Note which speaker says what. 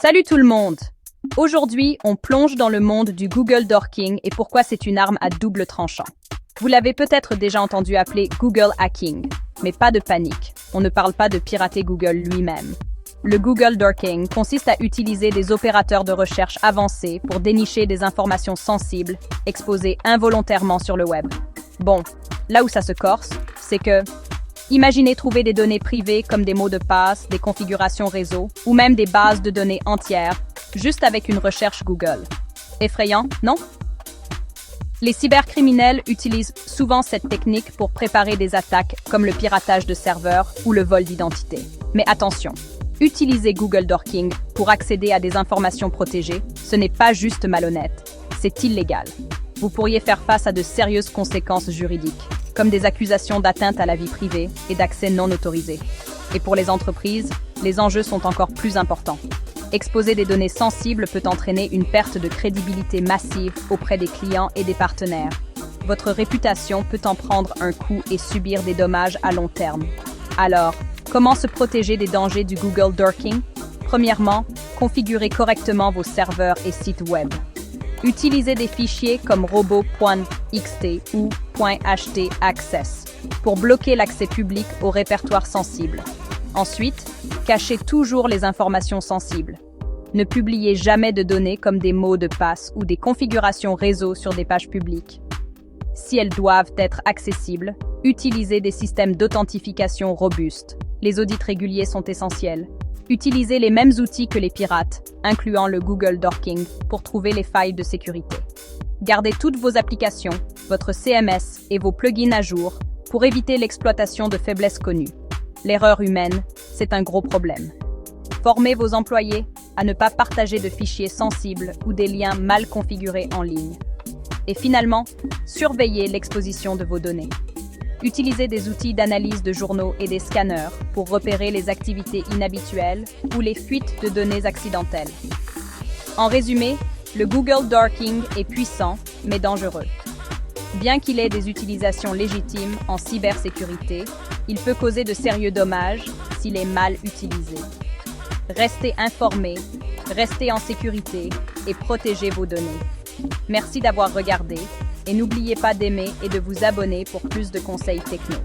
Speaker 1: Salut tout le monde! Aujourd'hui, on plonge dans le monde du Google Dorking et pourquoi c'est une arme à double tranchant. Vous l'avez peut-être déjà entendu appeler Google Hacking, mais pas de panique, on ne parle pas de pirater Google lui-même. Le Google Dorking consiste à utiliser des opérateurs de recherche avancés pour dénicher des informations sensibles exposées involontairement sur le web. Bon, là où ça se corse, c'est que imaginez trouver des données privées comme des mots de passe, des configurations réseau ou même des bases de données entières, juste avec une recherche Google. Effrayant, non? Les cybercriminels utilisent souvent cette technique pour préparer des attaques comme le piratage de serveurs ou le vol d'identité. Mais attention, utiliser Google Dorking pour accéder à des informations protégées, ce n'est pas juste malhonnête, c'est illégal. Vous pourriez faire face à de sérieuses conséquences juridiques, comme des accusations d'atteinte à la vie privée et d'accès non autorisé. Et pour les entreprises, les enjeux sont encore plus importants. Exposer des données sensibles peut entraîner une perte de crédibilité massive auprès des clients et des partenaires. Votre réputation peut en prendre un coup et subir des dommages à long terme. Alors, comment se protéger des dangers du Google Dorking? Premièrement, configurez correctement vos serveurs et sites web. Utilisez des fichiers comme robot.xt ou .htaccess pour bloquer l'accès public aux répertoires sensibles. Ensuite, cachez toujours les informations sensibles. Ne publiez jamais de données comme des mots de passe ou des configurations réseau sur des pages publiques. Si elles doivent être accessibles, utilisez des systèmes d'authentification robustes. Les audits réguliers sont essentiels. Utilisez les mêmes outils que les pirates, incluant le Google Dorking, pour trouver les failles de sécurité. Gardez toutes vos applications, votre CMS et vos plugins à jour pour éviter l'exploitation de faiblesses connues. L'erreur humaine, c'est un gros problème. Formez vos employés à ne pas partager de fichiers sensibles ou des liens mal configurés en ligne. Et finalement, surveillez l'exposition de vos données. Utilisez des outils d'analyse de journaux et des scanners pour repérer les activités inhabituelles ou les fuites de données accidentelles. En résumé, le Google Dorking est puissant, mais dangereux. Bien qu'il ait des utilisations légitimes en cybersécurité, il peut causer de sérieux dommages s'il est mal utilisé. Restez informés, restez en sécurité et protégez vos données. Merci d'avoir regardé et n'oubliez pas d'aimer et de vous abonner pour plus de conseils techno.